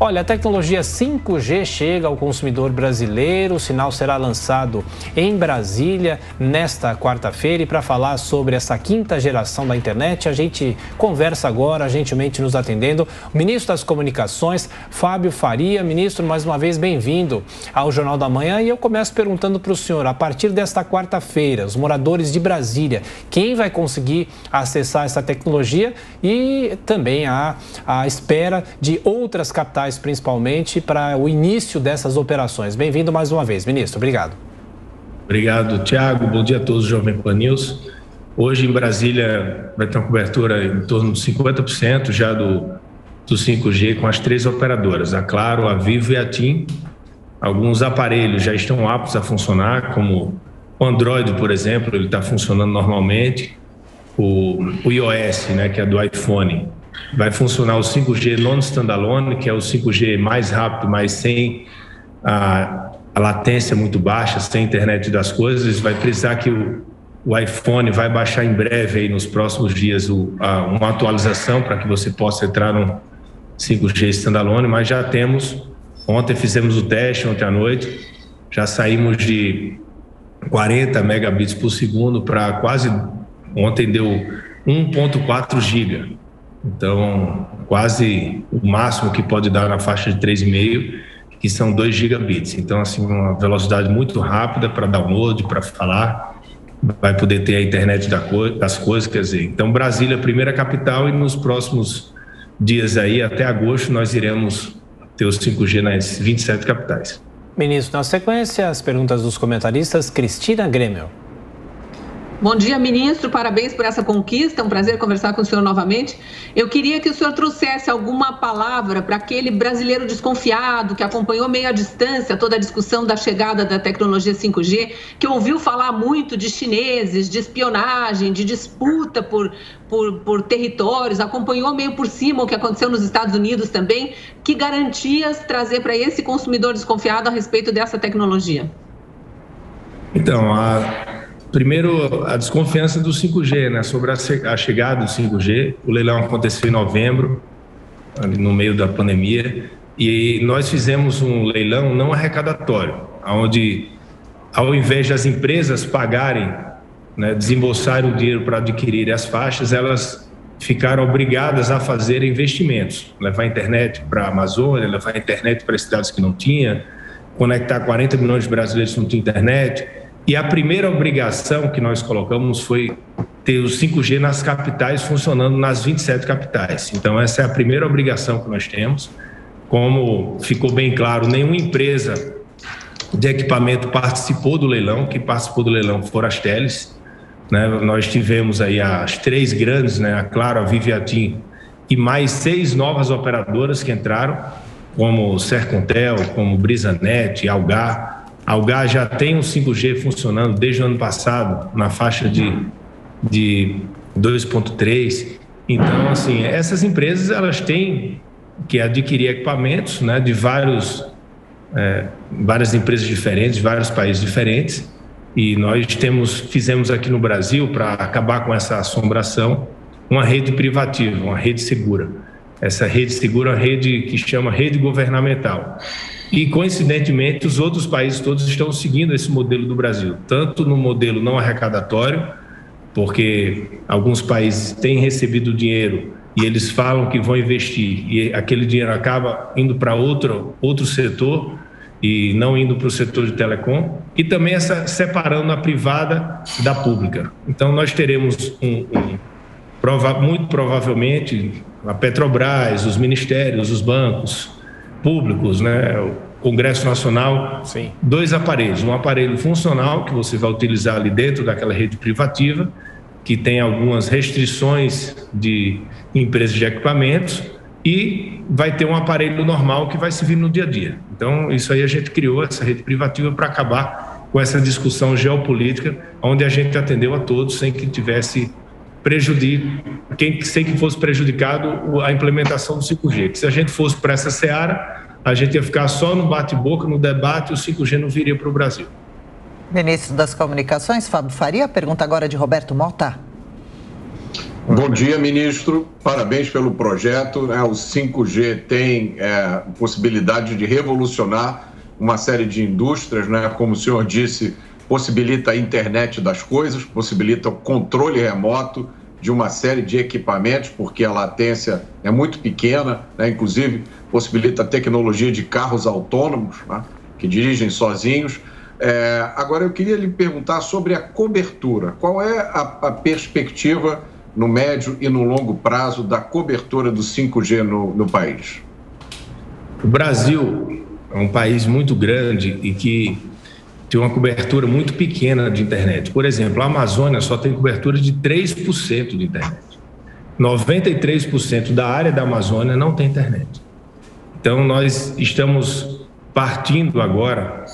Olha, a tecnologia 5G chega ao consumidor brasileiro, o sinal será lançado em Brasília nesta quarta-feira. E para falar sobre essa quinta geração da internet, a gente conversa agora, gentilmente nos atendendo, o ministro das Comunicações, Fábio Faria. Ministro, mais uma vez, bem-vindo ao Jornal da Manhã. E eu começo perguntando para o senhor, a partir desta quarta-feira, os moradores de Brasília, quem vai conseguir acessar essa tecnologia e também a espera de outras capitais, principalmente, para o início dessas operações. Bem-vindo mais uma vez, ministro. Obrigado. Obrigado, Tiago. Bom dia a todos, Jovem Pan News. Hoje, em Brasília, vai ter uma cobertura em torno de 50% já do 5G com as 3 operadoras, a Claro, a Vivo e a TIM. Alguns aparelhos já estão aptos a funcionar, como o Android, por exemplo, ele está funcionando normalmente. O iOS, né, que é do iPhone, vai funcionar o 5G non-standalone, que é o 5G mais rápido, mas sem a latência muito baixa, sem internet das coisas. Vai precisar que o iPhone vai baixar em breve, aí, nos próximos dias, uma atualização para que você possa entrar no 5G standalone, mas já temos, ontem fizemos o teste, ontem à noite, já saímos de 40 megabits por segundo para quase, ontem deu 1.4 giga. Então, quase o máximo que pode dar na faixa de 3,5, que são 2 gigabits. Então, assim, uma velocidade muito rápida para download, para falar, vai poder ter a internet das coisas, quer dizer. Então, Brasília, primeira capital, e nos próximos dias aí, até agosto, nós iremos ter o 5G nas 27 capitais. Ministro, na sequência, as perguntas dos comentaristas. Cristina Grêmio. Bom dia, ministro. Parabéns por essa conquista. É um prazer conversar com o senhor novamente. Eu queria que o senhor trouxesse alguma palavra para aquele brasileiro desconfiado que acompanhou meio à distância toda a discussão da chegada da tecnologia 5G, que ouviu falar muito de chineses, de espionagem, de disputa por territórios, acompanhou meio por cima o que aconteceu nos Estados Unidos também. Que garantias trazer para esse consumidor desconfiado a respeito dessa tecnologia? Então, primeiro, a desconfiança do 5G, né? Sobre a chegada do 5G. O leilão aconteceu em novembro, ali no meio da pandemia, e nós fizemos um leilão não arrecadatório, onde, ao invés das empresas pagarem, né, desembolsarem o dinheiro para adquirir as faixas, elas ficaram obrigadas a fazer investimentos, levar internet para a Amazônia, levar internet para cidades que não tinha, conectar 40 milhões de brasileiros que não tinham internet. E a primeira obrigação que nós colocamos foi ter o 5G nas capitais, funcionando nas 27 capitais. Então, essa é a primeira obrigação que nós temos. Como ficou bem claro, nenhuma empresa de equipamento participou do leilão. Quem participou do leilão foram as teles, né? Nós tivemos aí as 3 grandes, né? A Claro, a Vivo e a TIM, e mais 6 novas operadoras que entraram, como Sercontel, como Brisanet, Algar. A Algar já tem um 5G funcionando desde o ano passado, na faixa de 2.3. Então, assim, essas empresas, elas têm que adquirir equipamentos, né, de várias empresas diferentes, vários países diferentes. E nós fizemos aqui no Brasil, para acabar com essa assombração, uma rede privativa, uma rede segura. Essa rede segura é uma rede que chama rede governamental. E, coincidentemente, os outros países todos estão seguindo esse modelo do Brasil, tanto no modelo não arrecadatório, porque alguns países têm recebido dinheiro e eles falam que vão investir e aquele dinheiro acaba indo para outro setor e não indo para o setor de telecom, e também separando a privada da pública. Então, nós teremos muito provavelmente a Petrobras, os ministérios, os bancos públicos, né, o Congresso Nacional, sim, 2 aparelhos. Um aparelho funcional que você vai utilizar ali dentro daquela rede privativa, que tem algumas restrições de empresas de equipamentos, e vai ter um aparelho normal que vai servir no dia a dia. Então, isso aí a gente criou, essa rede privativa, para acabar com essa discussão geopolítica, onde a gente atendeu a todos sem que tivesse sem que fosse prejudicado a implementação do 5G. Que se a gente fosse para essa seara, a gente ia ficar só no bate-boca, no debate, e o 5G não viria para o Brasil. Ministro das Comunicações, Fábio Faria, pergunta agora de Roberto Mota. Bom dia, ministro. Parabéns pelo projeto. O 5G tem possibilidade de revolucionar uma série de indústrias, como o senhor disse, possibilita a internet das coisas, possibilita o controle remoto de uma série de equipamentos, porque a latência é muito pequena, inclusive possibilita a tecnologia de carros autônomos, que dirigem sozinhos. Agora, eu queria lhe perguntar sobre a cobertura. Qual é a perspectiva no médio e no longo prazo da cobertura do 5G no país? O Brasil é um país muito grande e que tem uma cobertura muito pequena de internet. Por exemplo, a Amazônia só tem cobertura de 3% de internet. 93% da área da Amazônia não tem internet. Então, nós estamos partindo agora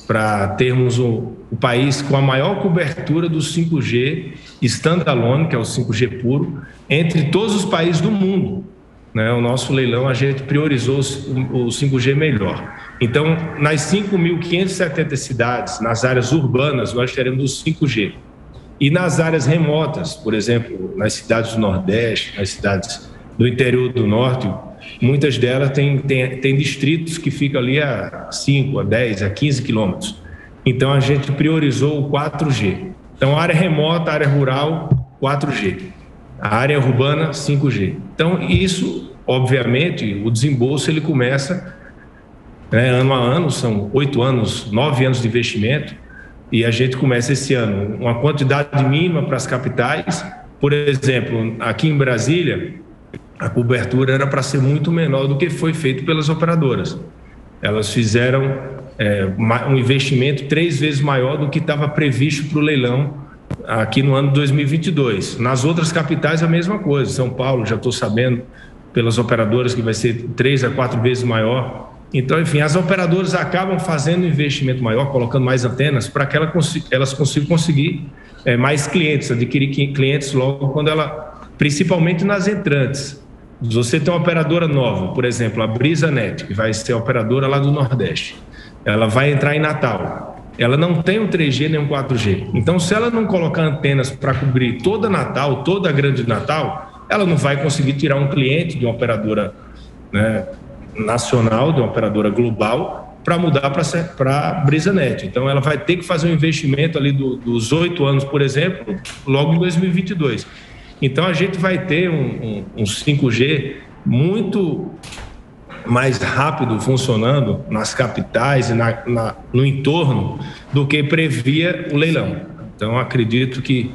para termos o país com a maior cobertura do 5G standalone, que é o 5G puro, entre todos os países do mundo. O nosso leilão, a gente priorizou o 5G melhor. Então, nas 5.570 cidades, nas áreas urbanas, nós teremos o 5G. E nas áreas remotas, por exemplo, nas cidades do Nordeste, nas cidades do interior do Norte, muitas delas têm distritos que ficam ali a 5, a 10, a 15 quilômetros. Então, a gente priorizou o 4G. Então, área remota, área rural, 4G. A área urbana, 5G. Então, isso, obviamente, o desembolso ele começa ano a ano, são 8 anos, 9 anos de investimento, e a gente começa esse ano uma quantidade mínima para as capitais. Por exemplo, aqui em Brasília, a cobertura era para ser muito menor do que foi feito pelas operadoras. Elas fizeram um investimento 3 vezes maior do que estava previsto para o leilão aqui no ano de 2022. Nas outras capitais a mesma coisa. São Paulo, já estou sabendo pelas operadoras que vai ser 3 a 4 vezes maior. Então, enfim, as operadoras acabam fazendo um investimento maior, colocando mais antenas para que elas consigam conseguir mais clientes, adquirir clientes logo quando principalmente nas entrantes. Você tem uma operadora nova, por exemplo, a BrisaNet, que vai ser a operadora lá do Nordeste. Ela vai entrar em Natal. Ela não tem um 3G nem um 4G. Então, se ela não colocar antenas para cobrir toda Natal, toda a grande Natal, ela não vai conseguir tirar um cliente de uma operadora nacional, de uma operadora global, para mudar para a BrisaNet. Então, ela vai ter que fazer um investimento ali dos 8 anos, por exemplo, logo em 2022. Então, a gente vai ter um 5G muito mais rápido funcionando nas capitais e no entorno do que previa o leilão. Então, acredito que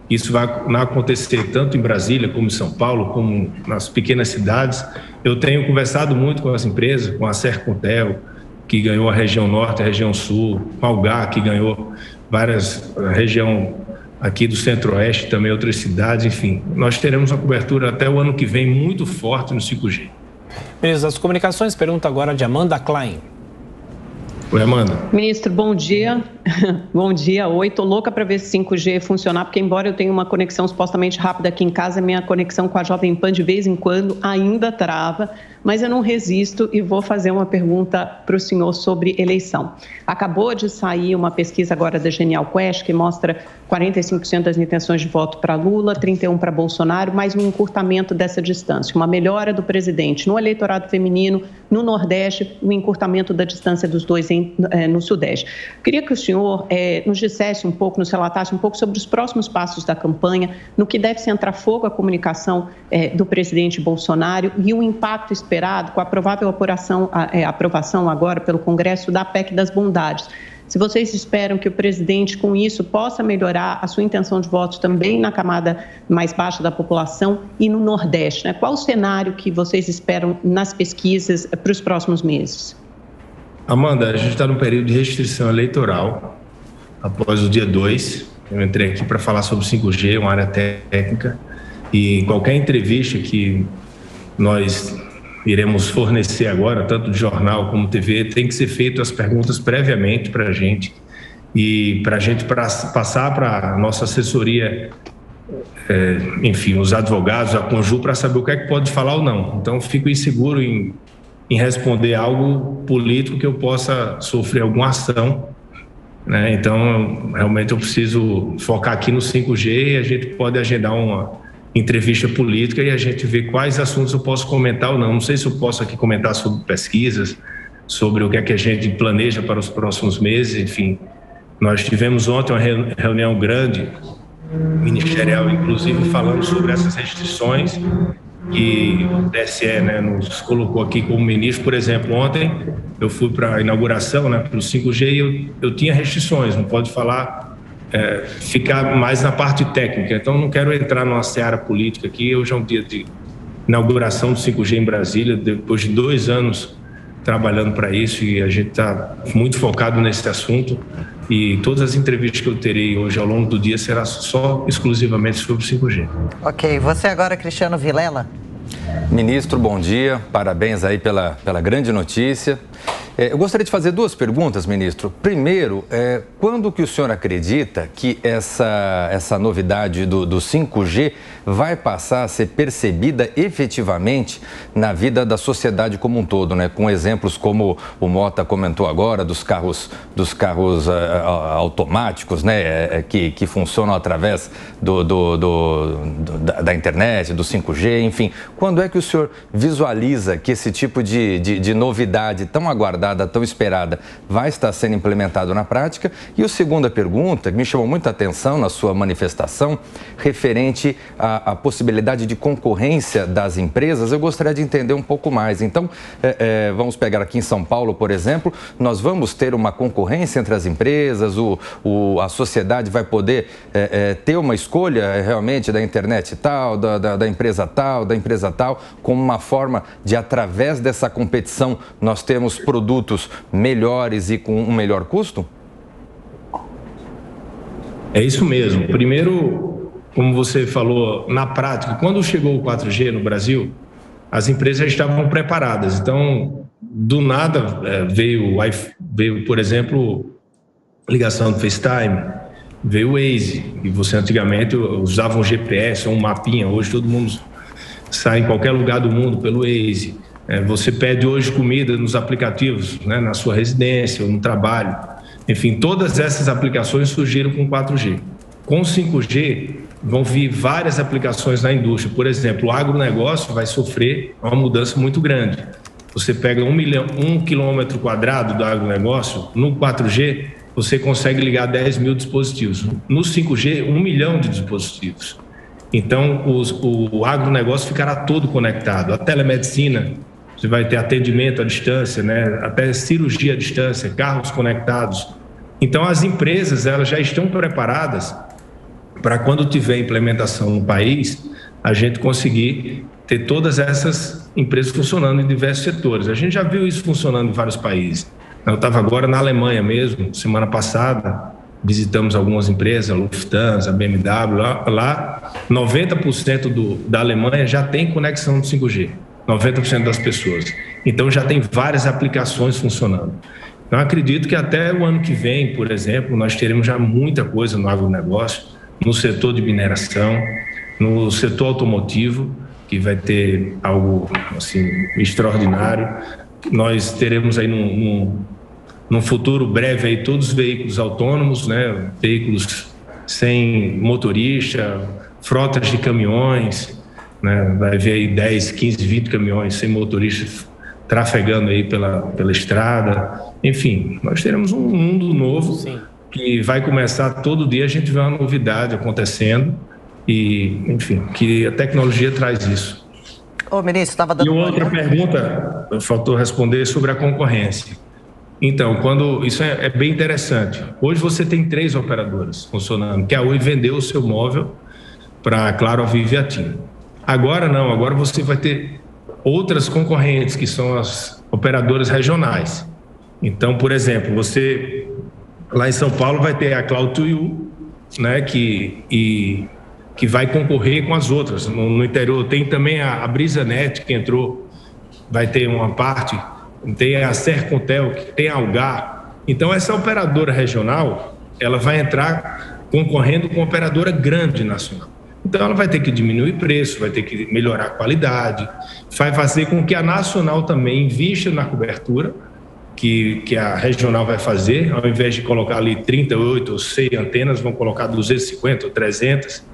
isso vai acontecer tanto em Brasília como em São Paulo, como nas pequenas cidades. Eu tenho conversado muito com as empresas, com a Sercontel, que ganhou a região norte, a região sul, com a Algar, que ganhou a região aqui do centro-oeste, também outras cidades, enfim. Nós teremos uma cobertura até o ano que vem muito forte no 5G. Ministro das Comunicações, pergunta agora de Amanda Klein. Oi, Amanda. Ministro, bom dia. Bom dia. Oi, estou louca para ver esse 5G funcionar, porque embora eu tenha uma conexão supostamente rápida aqui em casa, minha conexão com a Jovem Pan de vez em quando ainda trava, mas eu não resisto e vou fazer uma pergunta para o senhor sobre eleição. Acabou de sair uma pesquisa agora da Genial Quest que mostra 45% das intenções de voto para Lula, 31% para Bolsonaro, mais um encurtamento dessa distância, uma melhora do presidente no eleitorado feminino, no Nordeste, um encurtamento da distância dos dois no Sudeste. Queria que o senhor nos dissesse um pouco, nos relatasse um pouco sobre os próximos passos da campanha, no que deve centrar fogo a comunicação do presidente Bolsonaro e o impacto esperado com a provável aprovação agora pelo Congresso da PEC das bondades. Se vocês esperam que o presidente, com isso, possa melhorar a sua intenção de voto também na camada mais baixa da população e no Nordeste, né? Qual o cenário que vocês esperam nas pesquisas para os próximos meses? Amanda, a gente está num período de restrição eleitoral após o dia 2. Eu entrei aqui para falar sobre 5G, uma área técnica, e qualquer entrevista que nós iremos fornecer agora, tanto de jornal como TV, tem que ser feito as perguntas previamente para a gente e para a gente passar para a nossa assessoria, enfim, os advogados, a Conju, para saber o que é que pode falar ou não. Então, fico inseguro em responder algo político que eu possa sofrer alguma ação, né? Então, realmente eu preciso focar aqui no 5G e a gente pode agendar entrevista política e a gente vê quais assuntos eu posso comentar ou não. Não sei se eu posso aqui comentar sobre pesquisas, sobre o que é que a gente planeja para os próximos meses, enfim. Nós tivemos ontem uma reunião grande, ministerial, inclusive falando sobre essas restrições que o TSE, né, nos colocou aqui como ministro. Por exemplo, ontem eu fui para a inauguração, né, para o 5G e eu tinha restrições, não pode falar, ficar mais na parte técnica. Então, não quero entrar numa seara política aqui. Hoje é um dia de inauguração do 5G em Brasília, depois de 2 anos trabalhando para isso, e a gente está muito focado nesse assunto. E todas as entrevistas que eu terei hoje ao longo do dia será só exclusivamente sobre o 5G. Ok. Você agora, Cristiano Vilela. Ministro, bom dia. Parabéns aí pela grande notícia. Eu gostaria de fazer 2 perguntas, ministro. Primeiro, quando que o senhor acredita que essa novidade do 5G vai passar a ser percebida efetivamente na vida da sociedade como um todo, né? Com exemplos como o Mota comentou agora, dos carros automáticos, né? Que funcionam através da internet, do 5G, enfim. Quando é que o senhor visualiza que esse tipo de novidade tão aguardada, tão esperada, vai estar sendo implementado na prática? E a segunda pergunta, que me chamou muita atenção na sua manifestação, referente à possibilidade de concorrência das empresas, eu gostaria de entender um pouco mais. Então, vamos pegar aqui em São Paulo, por exemplo, nós vamos ter uma concorrência entre as empresas, a sociedade vai poder ter uma escolha realmente da internet tal, da empresa tal, como uma forma de, através dessa competição, nós temos produtos melhores e com um melhor custo? É isso mesmo. Primeiro, como você falou, na prática, quando chegou o 4G no Brasil, as empresas já estavam preparadas. Então, do nada, veio, por exemplo, ligação do FaceTime, veio o Waze, e você antigamente usava um GPS ou um mapinha. Hoje todo mundo sai em qualquer lugar do mundo pelo Waze. Você pede hoje comida nos aplicativos, né, na sua residência ou no trabalho. Enfim, todas essas aplicações surgiram com 4G. Com 5G, vão vir várias aplicações na indústria. Por exemplo, o agronegócio vai sofrer uma mudança muito grande. Você pega 1 quilômetro quadrado do agronegócio, no 4G, você consegue ligar 10 mil dispositivos. No 5G, 1 milhão de dispositivos. Então, o agronegócio ficará todo conectado. A telemedicina, você vai ter atendimento à distância, né? Até cirurgia à distância, carros conectados. Então, as empresas, elas já estão preparadas para, quando tiver implementação no país, a gente conseguir ter todas essas empresas funcionando em diversos setores. A gente já viu isso funcionando em vários países. Eu estava agora na Alemanha mesmo, semana passada, visitamos algumas empresas, a Lufthansa, a BMW, lá 90% da Alemanha já tem conexão de 5G, 90% das pessoas. Então já tem várias aplicações funcionando. Então acredito que até o ano que vem, por exemplo, nós teremos já muita coisa no agronegócio, no setor de mineração, no setor automotivo, que vai ter algo assim extraordinário. Nós teremos aí num futuro breve aí todos os veículos autônomos, né? Veículos sem motorista, frotas de caminhões, né? Vai ver aí 10, 15, 20 caminhões sem motorista trafegando aí pela estrada. Enfim, nós teremos um mundo novo. Sim. Que vai começar todo dia, a gente vê uma novidade acontecendo e, enfim, que a tecnologia traz isso. Ô, ministro, estava dando... E outra pergunta, faltou responder sobre a concorrência. Então, isso é bem interessante. Hoje você tem 3 operadoras funcionando, que a Oi vendeu o seu móvel para Claro, a Vivo e a TIM. Agora não, agora você vai ter outras concorrentes, que são as operadoras regionais. Então, por exemplo, você lá em São Paulo vai ter a Cloud2U, né, que vai concorrer com as outras. No interior tem também a BrisaNet, que entrou, vai ter uma parte, tem a Sercontel, que tem a Algar. Então, essa operadora regional, ela vai entrar concorrendo com uma operadora grande nacional. Então, ela vai ter que diminuir preço, vai ter que melhorar a qualidade, vai fazer com que a nacional também invista na cobertura, que a regional vai fazer. Ao invés de colocar ali 38 ou 100 antenas, vão colocar 250 ou 300.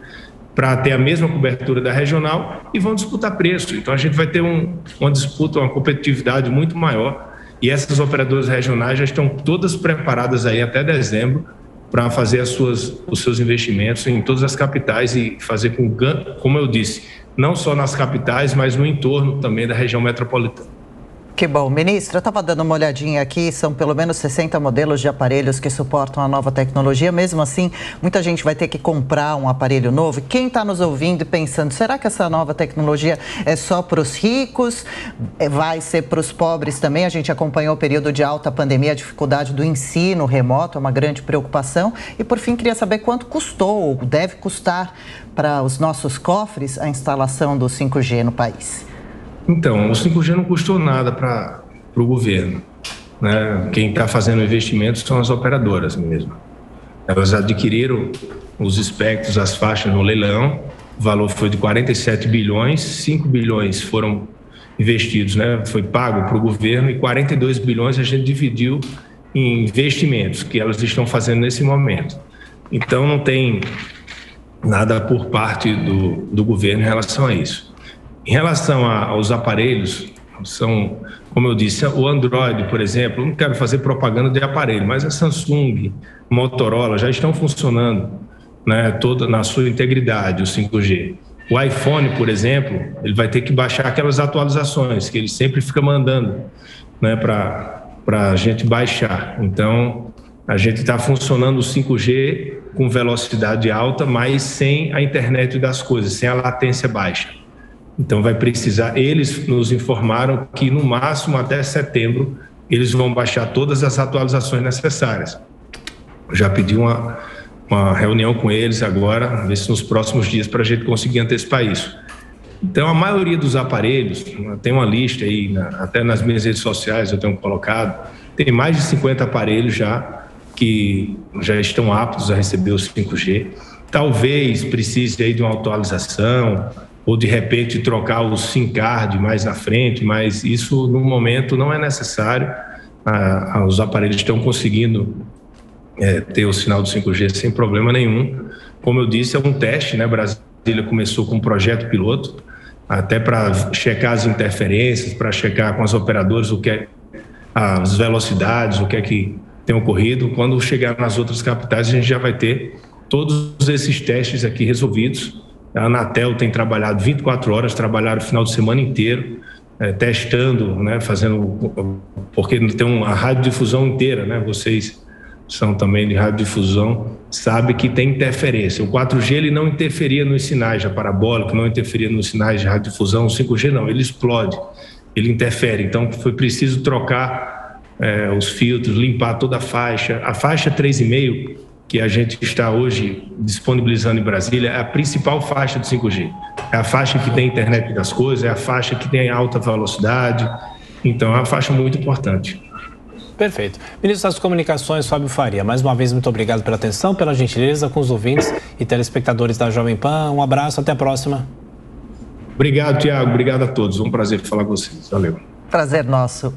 para ter a mesma cobertura da regional e vão disputar preço. Então a gente vai ter uma disputa, uma competitividade muito maior, e essas operadoras regionais já estão todas preparadas aí até dezembro para fazer os seus investimentos em todas as capitais e fazer como eu disse, não só nas capitais, mas no entorno também da região metropolitana. Que bom. Ministro, eu estava dando uma olhadinha aqui, são pelo menos 60 modelos de aparelhos que suportam a nova tecnologia. Mesmo assim, muita gente vai ter que comprar um aparelho novo. Quem está nos ouvindo e pensando, será que essa nova tecnologia é só para os ricos? Vai ser para os pobres também? A gente acompanhou o período de alta pandemia, a dificuldade do ensino remoto, é uma grande preocupação. E, por fim, queria saber quanto custou ou deve custar para os nossos cofres a instalação do 5G no país. Então, o 5G não custou nada para o governo, né? Quem está fazendo investimentos são as operadoras mesmo. Elas adquiriram os espectros, as faixas no leilão, o valor foi de 47 bilhões, 5 bilhões foram investidos, né? Foi pago para o governo, e 42 bilhões a gente dividiu em investimentos que elas estão fazendo nesse momento. Então, não tem nada por parte do governo em relação a isso. Em relação aos aparelhos, são, como eu disse, o Android, por exemplo, eu não quero fazer propaganda de aparelho, mas a Samsung, Motorola já estão funcionando, né, toda na sua integridade, o 5G. O iPhone, por exemplo, ele vai ter que baixar aquelas atualizações que ele sempre fica mandando, né, para a gente baixar. Então, a gente está funcionando o 5G com velocidade alta, mas sem a internet das coisas, sem a latência baixa. Então vai precisar, eles nos informaram que no máximo até setembro eles vão baixar todas as atualizações necessárias. Eu já pedi uma reunião com eles agora, ver se nos próximos dias, para a gente conseguir antecipar isso. Então a maioria dos aparelhos, tem uma lista aí, até nas minhas redes sociais eu tenho colocado, tem mais de 50 aparelhos já que já estão aptos a receber o 5G. Talvez precise aí de uma atualização, ou de repente trocar o SIM card mais na frente, mas isso no momento não é necessário. Os aparelhos estão conseguindo ter o sinal do 5G sem problema nenhum. Como eu disse, é um teste, né? Brasília começou com um projeto piloto, até para checar as interferências, para checar com as operadoras as velocidades, o que é que tem ocorrido. Quando chegar nas outras capitais, a gente já vai ter todos esses testes aqui resolvidos. A Anatel tem trabalhado 24 horas, trabalharam o final de semana inteiro, testando, né, fazendo, porque tem a radiodifusão inteira, né, vocês são também de radiodifusão, sabe que tem interferência. O 4G ele não interferia nos sinais da parabólica, não interferia nos sinais de radiodifusão, o 5G não, ele explode, ele interfere. Então foi preciso trocar os filtros, limpar toda a faixa 3,5, que a gente está hoje disponibilizando em Brasília, é a principal faixa do 5G. É a faixa que tem internet das coisas, é a faixa que tem alta velocidade. Então, é uma faixa muito importante. Perfeito. Ministro das Comunicações, Fábio Faria, mais uma vez, muito obrigado pela atenção, pela gentileza com os ouvintes e telespectadores da Jovem Pan. Um abraço, até a próxima. Obrigado, Tiago. Obrigado a todos. Um prazer falar com vocês. Valeu. Prazer nosso.